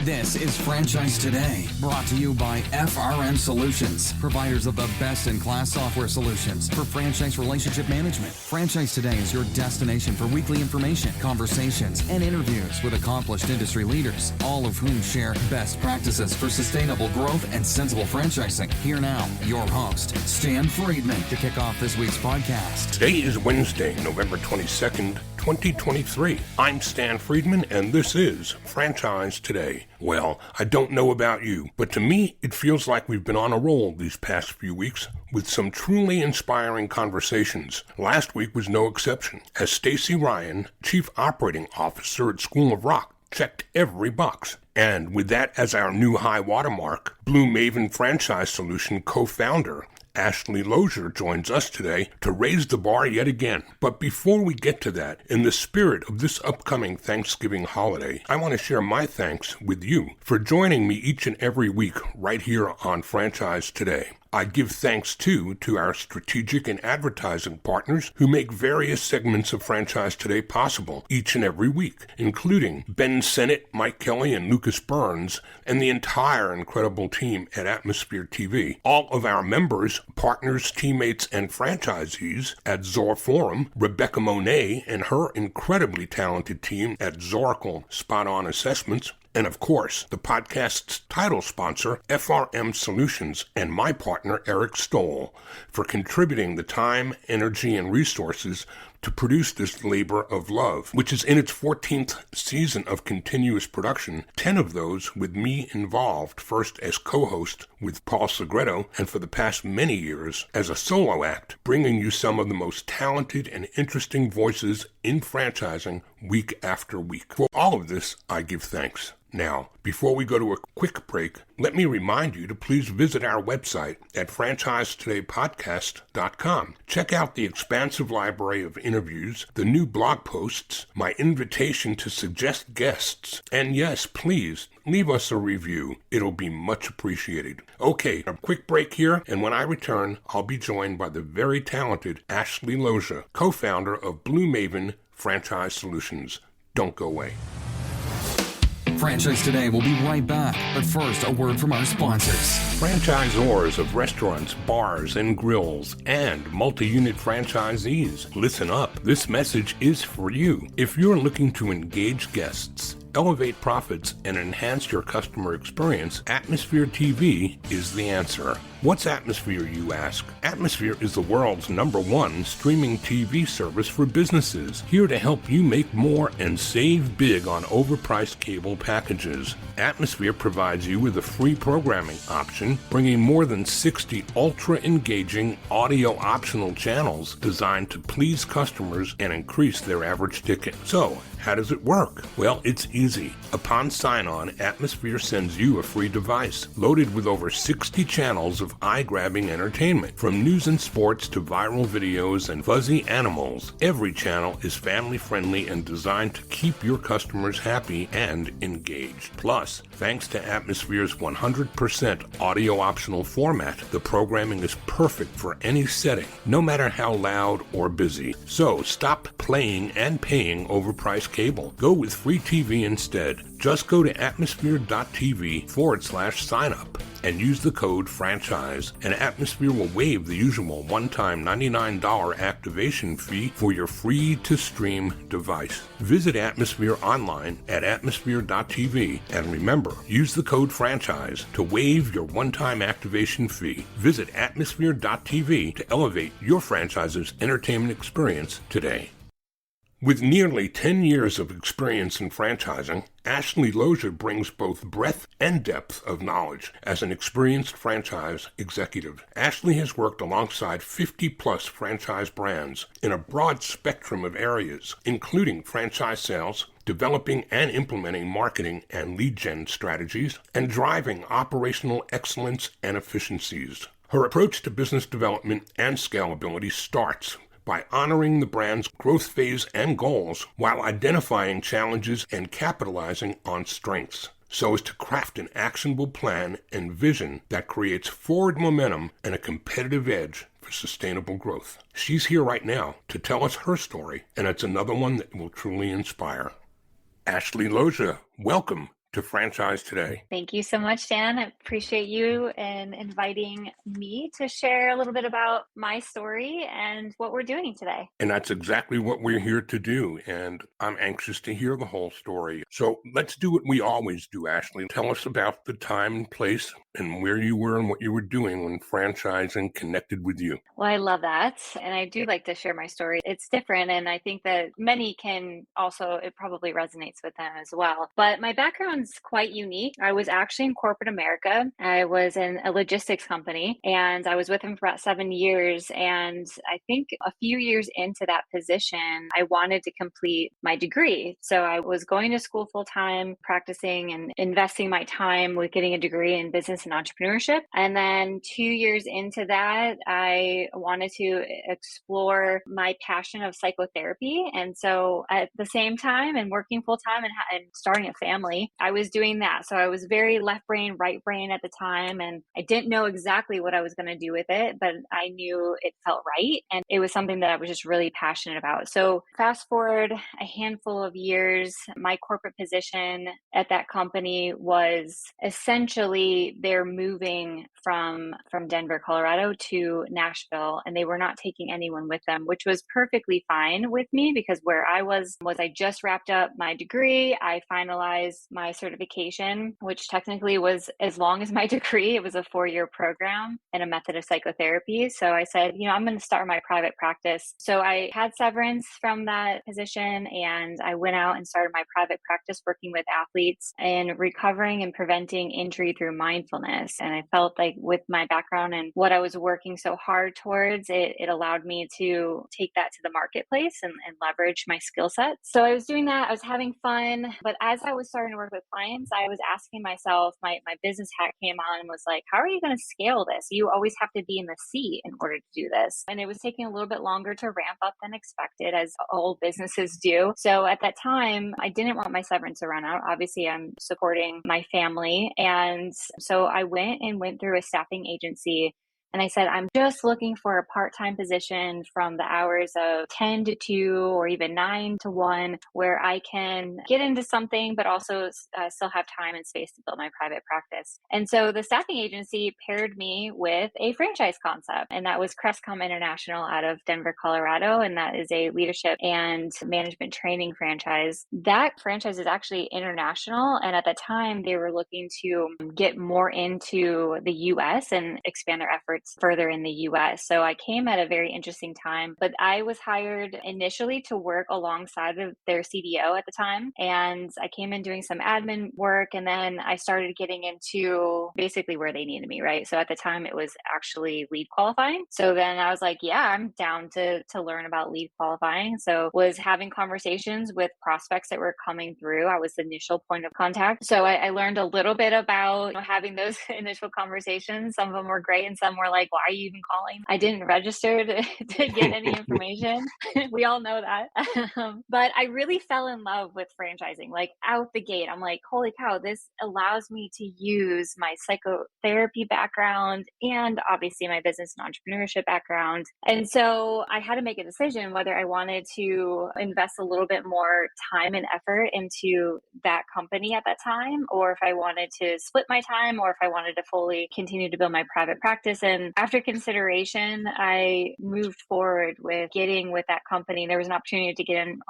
This is Franchise Today, brought to you by FRM Solutions, providers of the best-in-class software solutions for franchise relationship management. Franchise Today is your destination for weekly information, conversations, and interviews with accomplished industry leaders, all of whom share best practices for sustainable growth and sensible franchising. Here now, your host, Stan Friedman, to kick off this week's podcast. Today is Wednesday, November 22nd, 2023. I'm Stan Friedman, and this is Franchise Today. Well, I don't know about you, but to me, it feels like we've been on a roll these past few weeks with some truly inspiring conversations. Last week was no exception, as Stacy Ryan, Chief Operating Officer at School of Rock, checked every box. And with that as our new high watermark, Blue Maven Franchise Solution co-founder Ashley Loza joins us today to raise the bar yet again. But before we get to that, in the spirit of this upcoming Thanksgiving holiday, I want to share my thanks with you for joining me each and every week right here on Franchise Today. I give thanks, too, to our strategic and advertising partners who make various segments of Franchise Today possible each and every week, including Ben Sennett, Mike Kelly, and Lucas Burns, and the entire incredible team at Atmosphere TV. All of our members, partners, teammates, and franchisees at Zor Forum, Rebecca Monet and her incredibly talented team at Zoracle Spot On Assessments, and of course, the podcast's title sponsor, FRM Solutions, and my partner, Eric Stoll, for contributing the time, energy, and resources to produce this labor of love, which is in its 14th season of continuous production, 10 of those with me involved, first as co-host with Paul Segreto, and for the past many years as a solo act, bringing you some of the most talented and interesting voices in franchising week after week. For all of this, I give thanks. Now, before we go to a quick break, let me remind you to please visit our website at franchisetodaypodcast.com. Check out the expansive library of interviews, the new blog posts, my invitation to suggest guests, and yes, please, leave us a review. It'll be much appreciated. Okay, a quick break here, and when I return, I'll be joined by the very talented Ashley Loza, co-founder of Blue Maven Franchise Solutions. Don't go away. Franchise Today will be right back, but first, a word from our sponsors. Franchisors of restaurants, bars, and grills, and multi-unit franchisees, listen up. This message is for you. If you're looking to engage guests, elevate profits, and enhance your customer experience, Atmosphere TV is the answer. What's Atmosphere, you ask? Atmosphere is the world's #1 streaming TV service for businesses, here to help you make more and save big on overpriced cable packages. Atmosphere provides you with a free programming option, bringing more than 60 ultra-engaging audio-optional channels designed to please customers and increase their average ticket. So, how does it work? Well, it's easy. Upon sign-on, Atmosphere sends you a free device, loaded with over 60 channels of eye-grabbing entertainment. From news and sports to viral videos and fuzzy animals, every channel is family-friendly and designed to keep your customers happy and engaged. Plus, thanks to Atmosphere's 100% audio-optional format, the programming is perfect for any setting, no matter how loud or busy. So, stop playing and paying overpriced cable. Go with free TV instead. Just go to atmosphere.tv/sign-up and use the code FRANCHISE, and Atmosphere will waive the usual one-time $99 activation fee for your free-to-stream device. Visit Atmosphere online at atmosphere.tv, and remember, use the code FRANCHISE to waive your one-time activation fee. Visit atmosphere.tv to elevate your franchise's entertainment experience today. With nearly 10 years of experience in franchising, Ashley Loza brings both breadth and depth of knowledge as an experienced franchise executive. Ashley has worked alongside 50-plus franchise brands in a broad spectrum of areas, including franchise sales, developing and implementing marketing and lead gen strategies, and driving operational excellence and efficiencies. Her approach to business development and scalability starts by honoring the brand's growth phase and goals while identifying challenges and capitalizing on strengths, so as to craft an actionable plan and vision that creates forward momentum and a competitive edge for sustainable growth. She's here right now to tell us her story, and it's another one that will truly inspire. Ashley Loza, welcome to Franchise Today. Thank you so much, Dan. I appreciate you and inviting me to share a little bit about my story and what we're doing today. And that's exactly what we're here to do. And I'm anxious to hear the whole story. So let's do what we always do, Ashley. Tell us about the time and place and where you were and what you were doing when franchising connected with you. Well, I love that. And I do like to share my story. It's different. And I think that many can also, it probably resonates with them as well. But my background's quite unique. I was actually in corporate America. I was in a logistics company and I was with them for about 7 years. And I think a few years into that position, I wanted to complete my degree. So I was going to school full time, practicing and investing my time with getting a degree in business and entrepreneurship. And then 2 years into that, I wanted to explore my passion of psychotherapy. And so at the same time and working full time and starting a family, I was doing that. So I was very left brain, right brain at the time. And I didn't know exactly what I was going to do with it, but I knew it felt right. And it was something that I was just really passionate about. So fast forward a handful of years, my corporate position at that company was essentially they're moving from Denver, Colorado to Nashville, and they were not taking anyone with them, which was perfectly fine with me because where I was I just wrapped up my degree. I finalized my certification, which technically was as long as my degree. It was a 4-year program and a method of psychotherapy. So I said, I'm going to start my private practice. So I had severance from that position and I went out and started my private practice working with athletes and recovering and preventing injury through mindfulness. And I felt like with my background and what I was working so hard towards, it allowed me to take that to the marketplace and leverage my skill sets. So I was doing that. I was having fun. But as I was starting to work with clients, I was asking myself, my business hat came on and was like, how are you going to scale this? You always have to be in the seat in order to do this. And it was taking a little bit longer to ramp up than expected, as all businesses do. So at that time, I didn't want my severance to run out. Obviously, I'm supporting my family. And so I went through a staffing agency. And I said, I'm just looking for a part-time position from the hours of 10 to 2 or even 9 to 1 where I can get into something, but also still have time and space to build my private practice. And so the staffing agency paired me with a franchise concept, and that was Crestcom International out of Denver, Colorado. And that is a leadership and management training franchise. That franchise is actually international. And at the time, they were looking to get more into the US and expand their efforts further in the US. So I came at a very interesting time, but I was hired initially to work alongside of their CDO at the time. And I came in doing some admin work, and then I started getting into basically where they needed me, right? So at the time it was actually lead qualifying. So then I was like, yeah, I'm down to learn about lead qualifying. So was having conversations with prospects that were coming through. I was the initial point of contact. So I learned a little bit about having those initial conversations. Some of them were great and some were like, why are you even calling? I didn't register to get any information. We all know that. But I really fell in love with franchising, like out the gate. I'm like, holy cow, this allows me to use my psychotherapy background and obviously my business and entrepreneurship background. And so I had to make a decision whether I wanted to invest a little bit more time and effort into that company at that time, or if I wanted to split my time, or if I wanted to fully continue to build my private practice. And after consideration, I moved forward with getting with that company. There was an opportunity to get in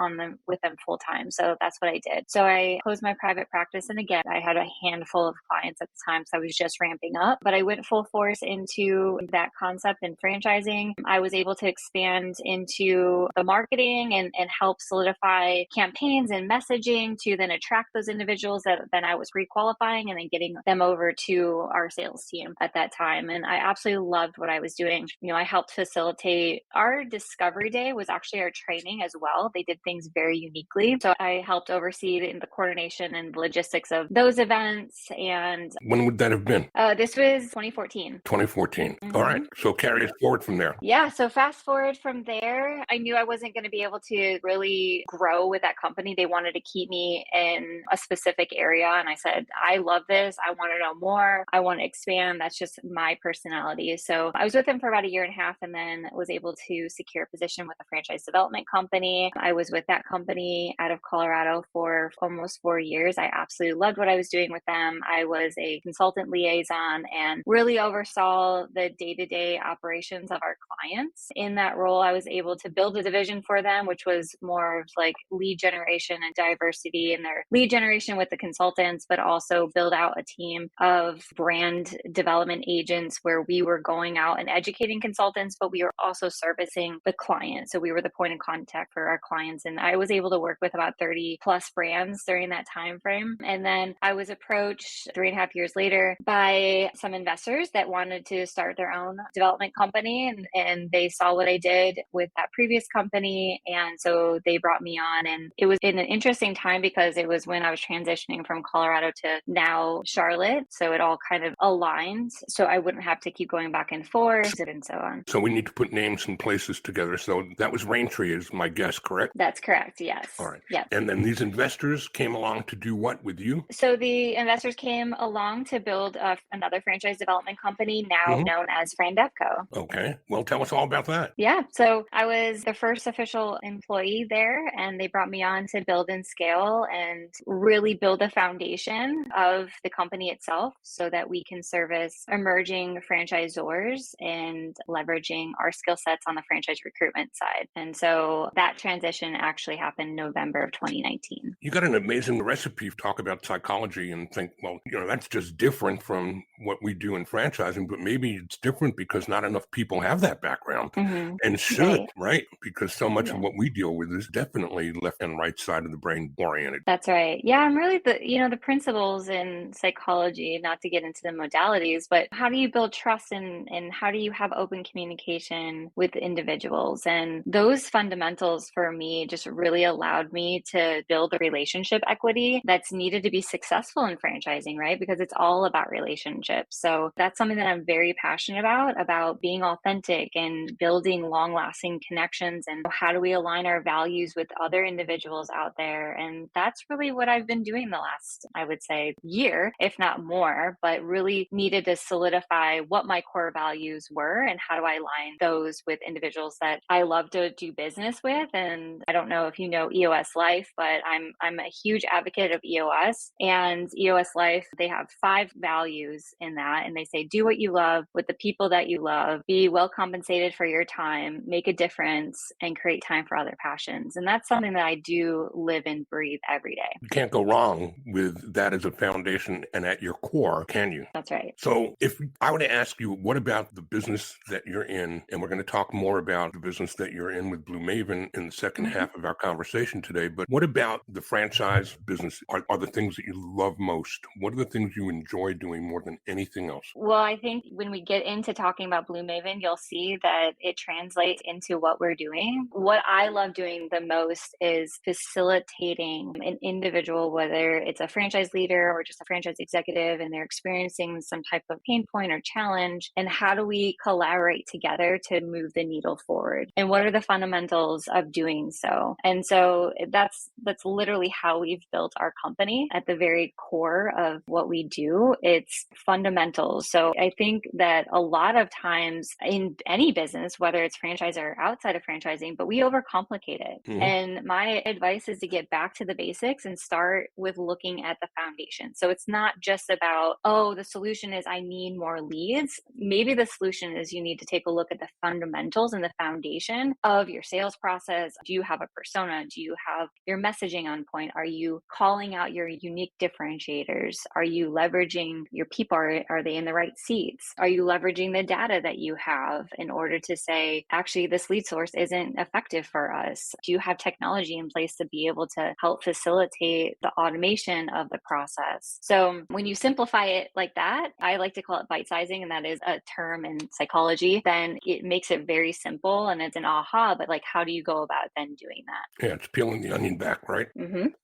with them full time. So that's what I did. So I closed my private practice. And again, I had a handful of clients at the time. So I was just ramping up, but I went full force into that concept and franchising. I was able to expand into the marketing and help solidify campaigns and messaging to then attract those individuals that then I was requalifying and then getting them over to our sales team at that time. And I absolutely loved what I was doing. I helped facilitate our discovery day was actually our training as well. They did things very uniquely. So I helped oversee the coordination and logistics of those events. And when would that have been? This was 2014. 2014. Mm-hmm. All right. So carry us forward from there. Yeah. So fast forward from there, I knew I wasn't going to be able to really grow with that company. They wanted to keep me in a specific area. And I said, I love this. I want to know more. I want to expand. That's just my personality. employee. So I was with him for about a year and a half and then was able to secure a position with a franchise development company. I was with that company out of Colorado for almost 4 years. I absolutely loved what I was doing with them. I was a consultant liaison and really oversaw the day-to-day operations of our clients. In that role, I was able to build a division for them, which was more of like lead generation and diversity in their lead generation with the consultants, but also build out a team of brand development agents where we were going out and educating consultants, but we were also servicing the client. So we were the point of contact for our clients. And I was able to work with about 30 plus brands during that time frame. And then I was approached 3.5 years later by some investors that wanted to start their own development company. And they saw what I did with that previous company. And so they brought me on. And it was in an interesting time because it was when I was transitioning from Colorado to now Charlotte. So it all kind of aligned. So I wouldn't have to keep going back and forth and so on. So we need to put names and places together. So that was Raintree is my guess, correct? That's correct. Yes. All right. Yep. And then these investors came along to do what with you? So the investors came along to build another franchise development company now known as Frandevco. Okay. Well, tell us all about that. Yeah. So I was the first official employee there, and they brought me on to build and scale and really build the foundation of the company itself so that we can service emerging franchisors and leveraging our skill sets on the franchise recruitment side. And so that transition actually happened November of 2019. You got an amazing recipe. Talk about psychology and think, well, that's just different from what we do in franchising, but maybe it's different because not enough people have that background and should, right? Because so much of what we deal with is definitely left and right side of the brain oriented. That's right. Yeah, I'm really the principles in psychology, not to get into the modalities, but how do you build trust and how do you have open communication with individuals? And those fundamentals for me just really allowed me to build a relationship equity that's needed to be successful in franchising, right? Because it's all about relationships. So that's something that I'm very passionate about being authentic and building long-lasting connections. And how do we align our values with other individuals out there? And that's really what I've been doing the last, I would say, year, if not more, but really needed to solidify what my core values were and how do I align those with individuals that I love to do business with. And I don't know if you know EOS Life, but I'm a huge advocate of EOS. And EOS Life, they have 5 values in that. And they say, do what you love with the people that you love, be well compensated for your time, make a difference, and create time for other passions. And that's something that I do live and breathe every day. You can't go wrong with that as a foundation and at your core, can you? That's right. So if I were to ask you, what about the business that you're in? And we're going to talk more about the business that you're in with Blue Maven in the second half of our conversation today. But what about the franchise business are the things that you love most? What are the things you enjoy doing more than anything else? Well, I think when we get into talking about Blue Maven, you'll see that it translates into what we're doing. What I love doing the most is facilitating an individual, whether it's a franchise leader or just a franchise executive, and they're experiencing some type of pain point or challenge. And how do we collaborate together to move the needle forward? And what are the fundamentals of doing so? And so that's literally how we've built our company. At the very core of what we do, it's fundamentals. So I think that a lot of times in any business, whether it's franchise or outside of franchising, but we overcomplicate it. And my advice is to get back to the basics and start with looking at the foundation. So it's not just about, oh, the solution is I need more leads. Maybe the solution is you need to take a look at the fundamentals and the foundation of your sales process. Do you have a persona? Do you have your messaging on point? Are you calling out your unique differentiators? Are you leveraging your people? Are they in the right seats? Are you leveraging the data that you have in order to say, actually, this lead source isn't effective for us? Do you have technology in place to be able to help facilitate the automation of the process? So when you simplify it like that, I like to call it bite sizing, and that is a term in psychology, then it makes it very simple and it's an aha, but like, how do you go about then doing that? Yeah, it's peeling the onion back, right?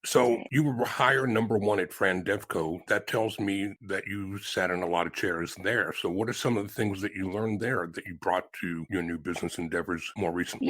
So you were hire number 1 at Frandevco. That tells me that you sat in a lot of chairs there. So what are some of the things that you learned there that you brought to your new business endeavors more recently?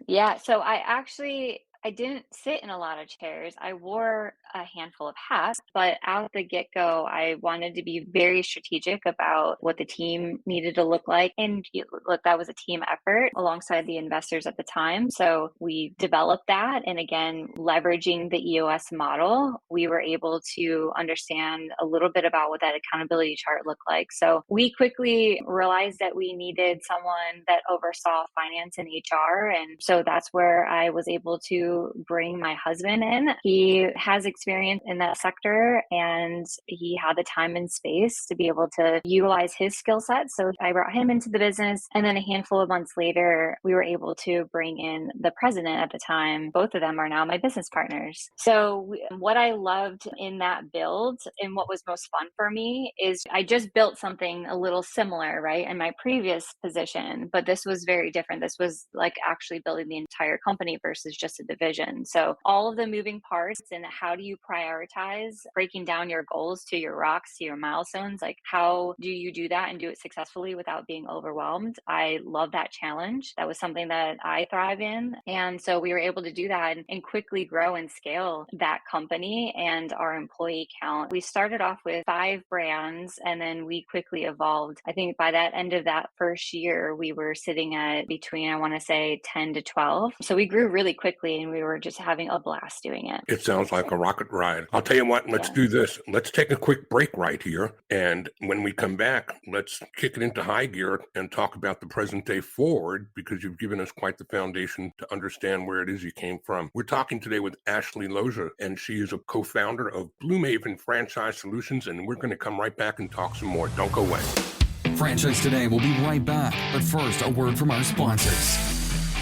Yeah. So I actually I didn't sit in a lot of chairs. I wore a handful of hats, but out the get-go, I wanted to be very strategic about what the team needed to look like. And look, that was a team effort alongside the investors at the time. So we developed that. And again, leveraging the EOS model, we were able to understand a little bit about what that accountability chart looked like. So we quickly realized that we needed someone that oversaw finance and HR. And so that's where I was able to bring my husband in. He has experience in that sector and he had the time and space to be able to utilize his skill set. So I brought him into the business. And then a handful of months later, we were able to bring in the president at the time. Both of them are now my business partners. So what I loved in that build and what was most fun for me is I just built something a little similar, right, in my previous position, but this was very different. This was like actually building the entire company versus just a division. So all of the moving parts and how do you prioritize breaking down your goals to your rocks, to your milestones? Like how do you do that and do it successfully without being overwhelmed? I love that challenge. That was something that I thrive in. And so we were able to do that and quickly grow and scale that company and our employee count. We started off with 5 brands and then we quickly evolved. I think by that end of that first year, we were sitting at between, I want to say 10 to 12. So we grew really quickly and we were just having a blast doing it. It sounds like a rocket ride. I'll tell you what, let's do this. Let's take a quick break right here. And when we come back, let's kick it into high gear and talk about the present day forward, because you've given us quite the foundation to understand where it is you came from. We're talking today with Ashley Loza, and she is a co-founder of Blue Maven Franchise Solutions. And we're going to come right back and talk some more. Don't go away. Franchise Today will be right back. But first, a word from our sponsors.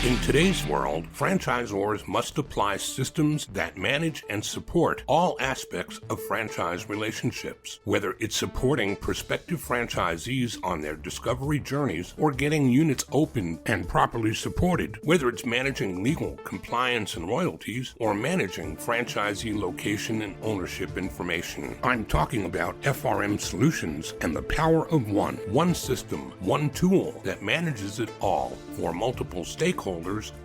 In today's world, franchisors must apply systems that manage and support all aspects of franchise relationships, whether it's supporting prospective franchisees on their discovery journeys or getting units opened and properly supported, whether it's managing legal, compliance, and royalties, or managing franchisee location and ownership information. I'm talking about FRM Solutions and the power of one system, one tool that manages it all for multiple stakeholders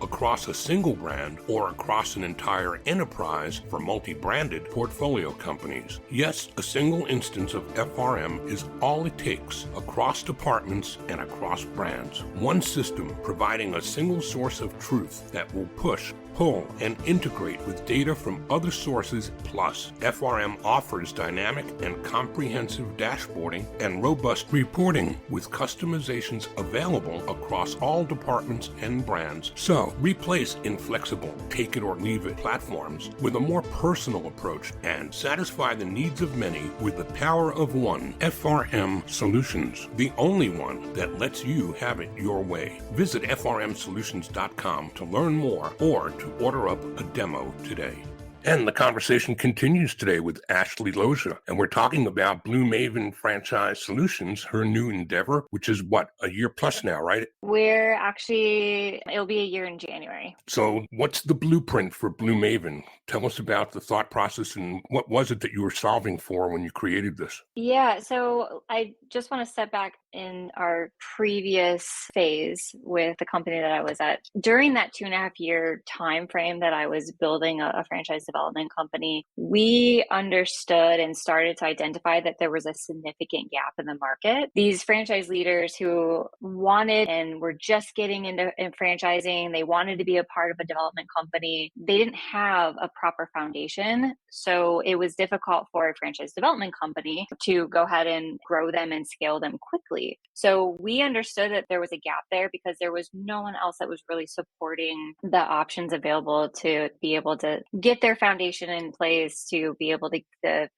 across a single brand or across an entire enterprise for multi-branded portfolio companies. Yes, a single instance of FRM is all it takes across departments and across brands. One system providing a single source of truth that will push, pull, and integrate with data from other sources. Plus, FRM offers dynamic and comprehensive dashboarding and robust reporting with customizations available across all departments and brands. So, replace inflexible, take-it-or-leave-it platforms with a more personal approach and satisfy the needs of many with the power of one. FRM Solutions, the only one that lets you have it your way. Visit frmsolutions.com to learn more or to order up a demo today. And the conversation continues today with Ashley Loza, and we're talking about Blue Maven Franchise Solutions, her new endeavor, which is what, a year plus now, right? We're actually, it'll be a year in January. So what's the blueprint for Blue Maven? Tell us about the thought process and what was it that you were solving for when you created this? Yeah, so I just want to step back in our previous phase with the company that I was at. During that 2.5-year time frame that I was building a franchise development company, we understood and started to identify that there was a significant gap in the market. These franchise leaders who wanted and were just getting into franchising, they wanted to be a part of a development company. They didn't have a proper foundation. So it was difficult for a franchise development company to go ahead and grow them and scale them quickly. So we understood that there was a gap there because there was no one else that was really supporting the options available to be able to get their foundation in place, to be able to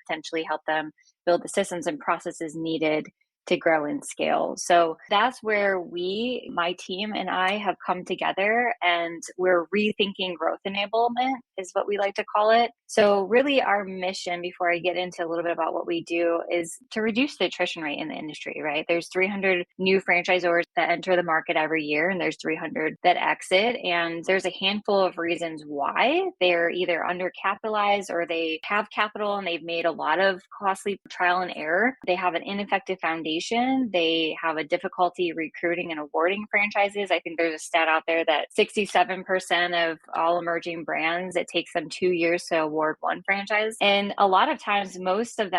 potentially help them build the systems and processes needed to grow and scale. So that's where we, my team and I, have come together, and we're rethinking growth enablement is what we like to call it. So really our mission, before I get into a little bit about what we do, is to reduce the attrition rate in the industry, right? There's 300 new franchisors that enter the market every year, and there's 300 that exit. And there's a handful of reasons why. They're either undercapitalized or they have capital and they've made a lot of costly trial and error. They have an ineffective foundation foundation, they have a difficulty recruiting and awarding franchises. I think there's a stat out there that 67% of all emerging brands, it takes them 2 years to award one franchise. And a lot of times, most of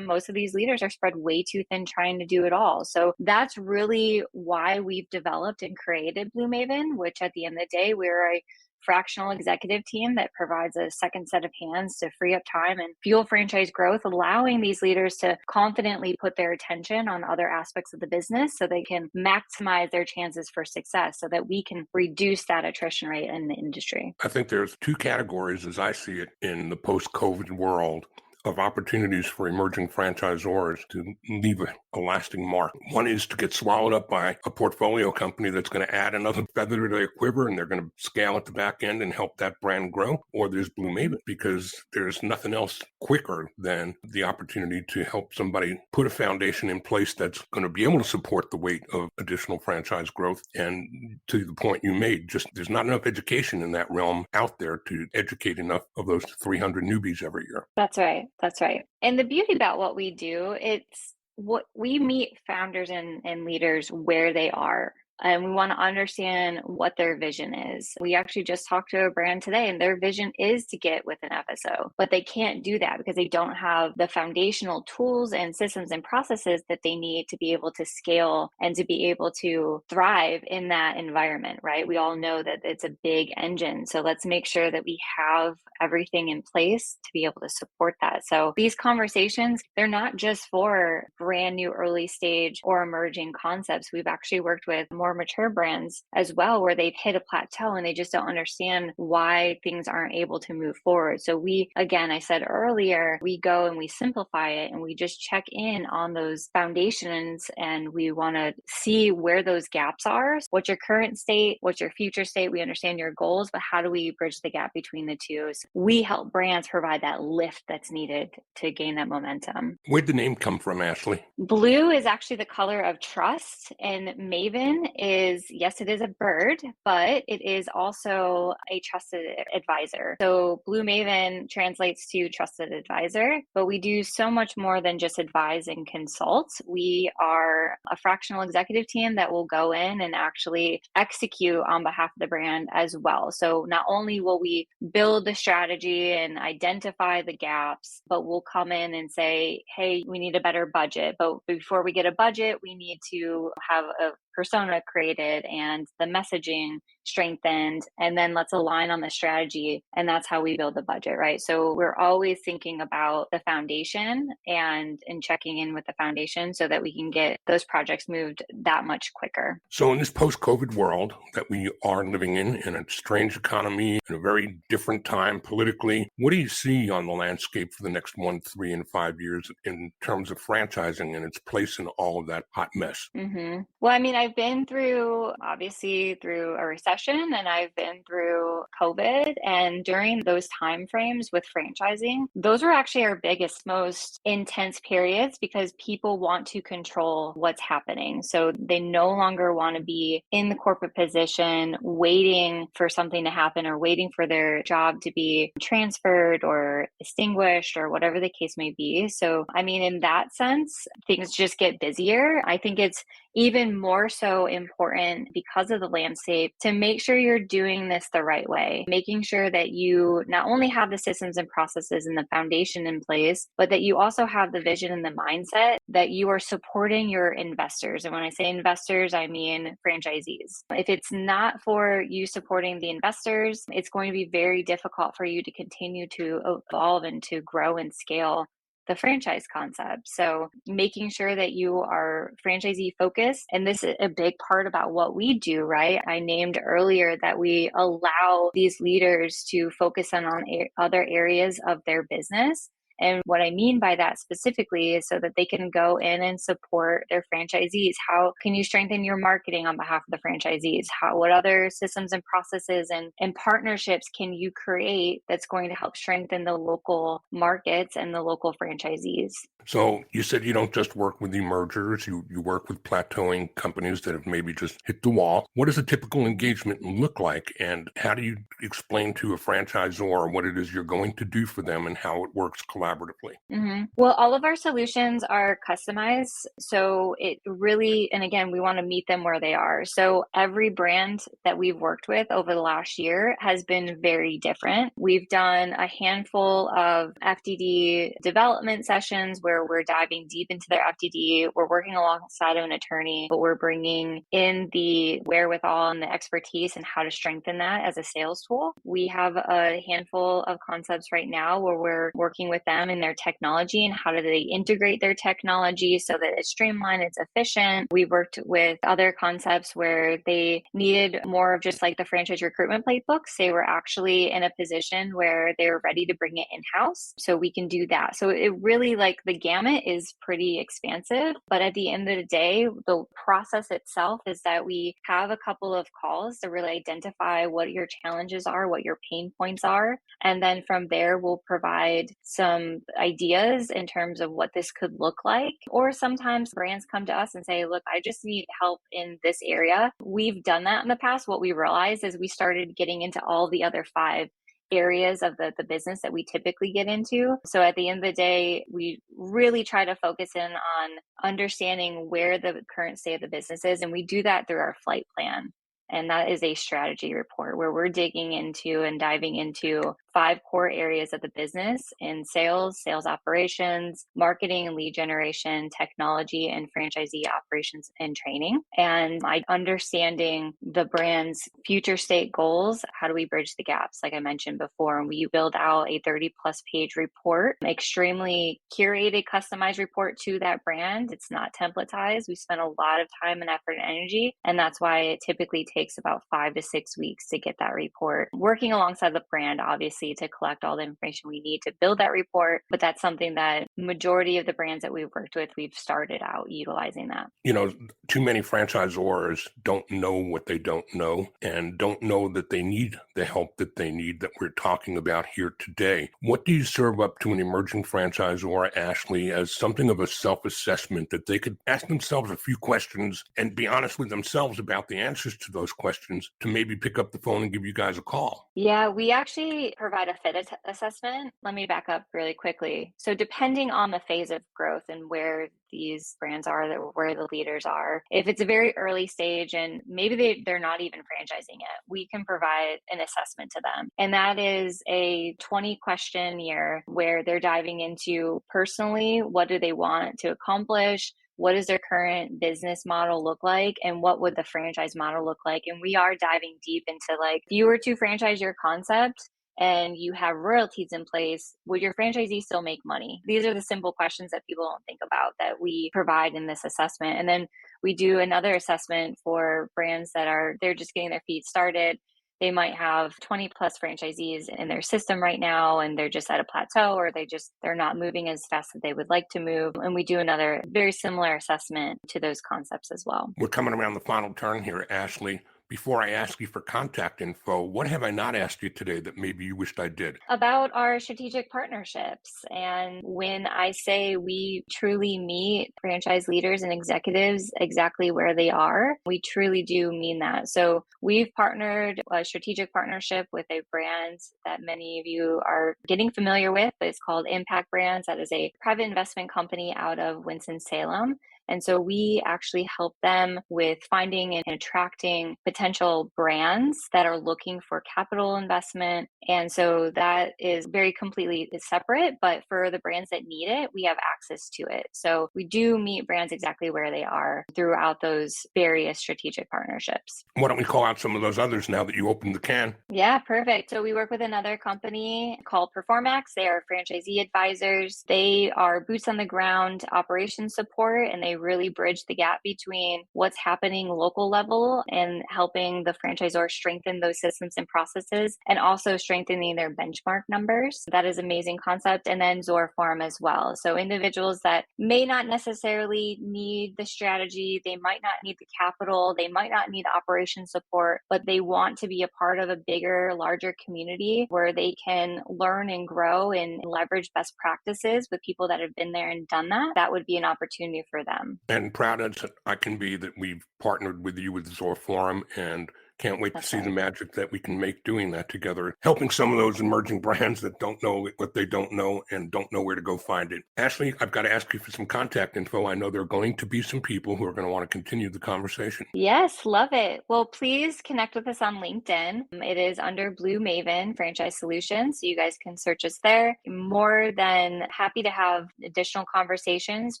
these leaders are spread way too thin trying to do it all. So that's really why we've developed and created Blue Maven, which at the end of the day, we're a fractional executive team that provides a second set of hands to free up time and fuel franchise growth, allowing these leaders to confidently put their attention on other aspects of the business so they can maximize their chances for success so that we can reduce that attrition rate in the industry. I think there's two categories, as I see it, in the post-COVID world of opportunities for emerging franchisors to leave a lasting mark. One is to get swallowed up by a portfolio company that's going to add another feather to their quiver, and they're going to scale at the back end and help that brand grow. Or there's Blue Maven, because there's nothing else quicker than the opportunity to help somebody put a foundation in place that's going to be able to support the weight of additional franchise growth. And to the point you made, just there's not enough education in that realm out there to educate enough of those 300 newbies every year. That's right. That's right. And the beauty about what we do, it's what we meet founders and leaders where they are. And we want to understand what their vision is. We actually just talked to a brand today, and their vision is to get with an FSO, but they can't do that because they don't have the foundational tools and systems and processes that they need to be able to scale and to be able to thrive in that environment, right? We all know that it's a big engine. So let's make sure that we have everything in place to be able to support that. So these conversations, they're not just for brand new early stage or emerging concepts. We've actually worked with more mature brands as well, where they've hit a plateau and they just don't understand why things aren't able to move forward. So again, I said earlier, we go and we simplify it and we just check in on those foundations, and we want to see where those gaps are. What's your current state? What's your future state? We understand your goals, but how do we bridge the gap between the two? So we help brands provide that lift that's needed to gain that momentum. Where'd the name come from, Ashley? Blue is actually the color of trust, and Maven is, yes, it is a bird, but it is also a trusted advisor. So Blue Maven translates to trusted advisor, but we do so much more than just advise and consult. We are a fractional executive team that will go in and actually execute on behalf of the brand as well. So not only will we build the strategy and identify the gaps, but we'll come in and say, hey, we need a better budget. But before we get a budget, we need to have a persona created and the messaging strengthened, and then let's align on the strategy. And that's how we build the budget, right? So we're always thinking about the foundation and checking in with the foundation so that we can get those projects moved that much quicker. So in this post-COVID world that we are living in a strange economy, in a very different time politically, what do you see on the landscape for the next 1, 3, and 5 years in terms of franchising and its place in all of that hot mess? Mm-hmm. Well, I mean, I've been through a recession, and I've been through COVID. And during those time frames with franchising, those were actually our biggest, most intense periods because people want to control what's happening. So they no longer want to be in the corporate position waiting for something to happen or waiting for their job to be transferred or extinguished or whatever the case may be. So, I mean, in that sense, things just get busier. I think it's even more so important because of the landscape to make sure you're doing this the right way, making sure that you not only have the systems and processes and the foundation in place, but that you also have the vision and the mindset that you are supporting your investors. And when I say investors, I mean franchisees. If it's not for you supporting the investors, it's going to be very difficult for you to continue to evolve and to grow and scale the franchise concept. So making sure that you are franchisee focused, and this is a big part about what we do, right? I named earlier that we allow these leaders to focus on other areas of their business. And what I mean by that specifically is so that they can go in and support their franchisees. How can you strengthen your marketing on behalf of the franchisees? What other systems and processes and partnerships can you create that's going to help strengthen the local markets and the local franchisees? So you said you don't just work with emergers, you work with plateauing companies that have maybe just hit the wall. What does a typical engagement look like? And how do you explain to a franchisor what it is you're going to do for them and how it works collaboratively collaboratively? Well, all of our solutions are customized. So it really, and again, we want to meet them where they are. So every brand that we've worked with over the last year has been very different. We've done a handful of FDD development sessions where we're diving deep into their FDD. We're working alongside of an attorney, but we're bringing in the wherewithal and the expertise and how to strengthen that as a sales tool. We have a handful of concepts right now where we're working with them in their technology and how do they integrate their technology so that it's streamlined, it's efficient. We worked with other concepts where they needed more of just like the franchise recruitment playbooks. They were actually in a position where they were ready to bring it in-house. So we can do that. So it really, like, the gamut is pretty expansive. But at the end of the day, the process itself is that we have a couple of calls to really identify what your challenges are, what your pain points are. And then from there, we'll provide some ideas in terms of what this could look like. Or sometimes brands come to us and say, look, I just need help in this area. We've done that in the past. What we realized is we started getting into all the other 5 areas of the business that we typically get into. So at the end of the day, we really try to focus in on understanding where the current state of the business is. And we do that through our flight plan. And that is a strategy report where we're digging into and diving into 5 core areas of the business in sales, sales operations, marketing and lead generation, technology, and franchisee operations and training. And understanding the brand's future state goals, how do we bridge the gaps? Like I mentioned before, and we build out a 30+ page report, extremely curated, customized report to that brand. It's not templatized. We spend a lot of time and effort and energy, and that's why it typically takes about 5 to 6 weeks to get that report. Working alongside the brand, obviously, to collect all the information we need to build that report, but that's something that majority of the brands that we've worked with, we've started out utilizing that. You know, too many franchisors don't know what they don't know and don't know that they need the help that they need that we're talking about here today. What do you serve up to an emerging franchisor, Ashley, as something of a self-assessment that they could ask themselves a few questions and be honest with themselves about the answers to those questions to maybe pick up the phone and give you guys a call? Yeah, we actually provide a fit assessment. Let me back up really quickly. So depending on the phase of growth and where these brands are, where the leaders are, if it's a very early stage and maybe they're not even franchising it, we can provide an assessment to them. And that is a 20 question year where they're diving into personally, what do they want to accomplish? What does their current business model look like? And what would the franchise model look like? And we are diving deep into, like, if you were to franchise your concept and you have royalties in place, would your franchisee still make money? These are the simple questions that people don't think about that we provide in this assessment. And then we do another assessment for brands they're just getting their feet started. They might have 20+ franchisees in their system right now, and they're just at a plateau, or they're not moving as fast as they would like to move. And we do another very similar assessment to those concepts as well. We're coming around the final turn here, Ashley. Before I ask you for contact info, what have I not asked you today that maybe you wished I did? About our strategic partnerships. And when I say we truly meet franchise leaders and executives exactly where they are, we truly do mean that. So we've partnered a strategic partnership with a brand that many of you are getting familiar with. It's called Impact Brands. That is a private investment company out of Winston-Salem. And so we actually help them with finding and attracting potential brands that are looking for capital investment. And so that is very completely separate, but for the brands that need it, we have access to it. So we do meet brands exactly where they are throughout those various strategic partnerships. Why don't we call out some of those others now that you opened the can? Yeah, perfect. So we work with another company called Performax. They are franchisee advisors. They are boots on the ground operations support, and they really bridge the gap between what's happening local level and helping the franchisor strengthen those systems and processes, and also strengthening their benchmark numbers. That is an amazing concept. And then Zorfarm as well. So individuals that may not necessarily need the strategy, they might not need the capital, they might not need operations support, but they want to be a part of a bigger, larger community where they can learn and grow and leverage best practices with people that have been there and done that. That would be an opportunity for them. And proud as I can be that we've partnered with you with Zorfarm and Can't wait to That's see right. the magic that we can make doing that together, helping some of those emerging brands that don't know what they don't know and don't know where to go find it. Ashley, I've got to ask you for some contact info. I know there are going to be some people who are going to want to continue the conversation. Yes, love it. Well, please connect with us on LinkedIn. It is under Blue Maven Franchise Solutions. So you guys can search us there. More than happy to have additional conversations.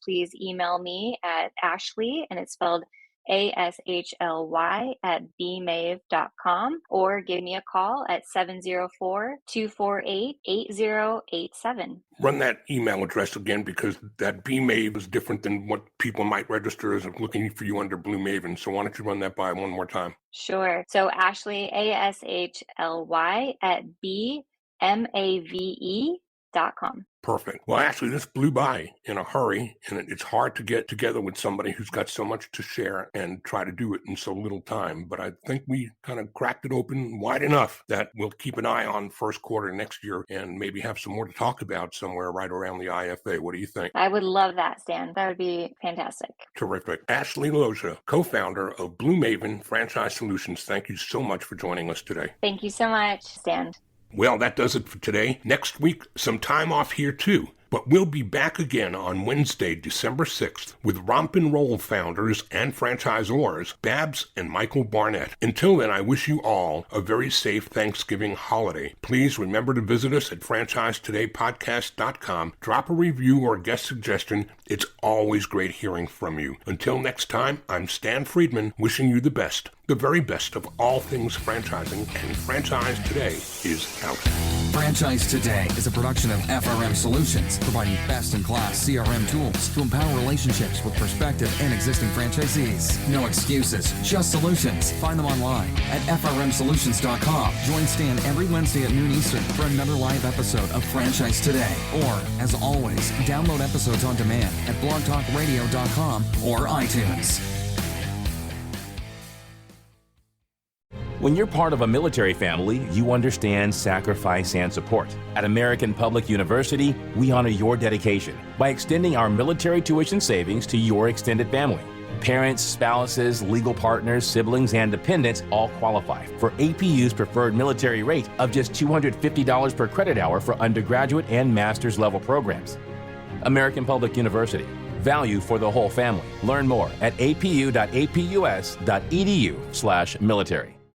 Please email me at Ashley, and it's spelled ASHLY at bmave.com, or give me a call at 704-248-8087. Run that email address again, because that BMave is different than what people might register as looking for you under Blue Maven. So why don't you run that by one more time? Sure. So Ashley, ASHLY at bmave.com. Perfect. Well, actually, this blew by in a hurry, and it's hard to get together with somebody who's got so much to share and try to do it in so little time. But I think we kind of cracked it open wide enough that we'll keep an eye on first quarter next year and maybe have some more to talk about somewhere right around the IFA. What do you think? I would love that, Stan. That would be fantastic. Terrific. Ashley Loza, co-founder of Blue Maven Franchise Solutions. Thank you so much for joining us today. Thank you so much, Stan. Well, that does it for today. Next week, some time off here too. But we'll be back again on Wednesday, December 6th, with Romp and Roll founders and franchisors, Babs and Michael Barnett. Until then, I wish you all a very safe Thanksgiving holiday. Please remember to visit us at franchisetodaypodcast.com. Drop a review or guest suggestion. It's always great hearing from you. Until next time, I'm Stan Friedman, wishing you the best, the very best of all things franchising, and Franchise Today is out. Franchise Today is a production of FRM Solutions, providing best-in-class CRM tools to empower relationships with prospective and existing franchisees. No excuses, just solutions. Find them online at frmsolutions.com. Join Stan every Wednesday at noon Eastern for another live episode of Franchise Today. Or, as always, download episodes on demand at blogtalkradio.com or iTunes. When you're part of a military family, you understand sacrifice and support. At American Public University, we honor your dedication by extending our military tuition savings to your extended family. Parents, spouses, legal partners, siblings, and dependents all qualify for APU's preferred military rate of just $250 per credit hour for undergraduate and master's level programs. American Public University. Value for the whole family. Learn more at apu.apus.edu/military.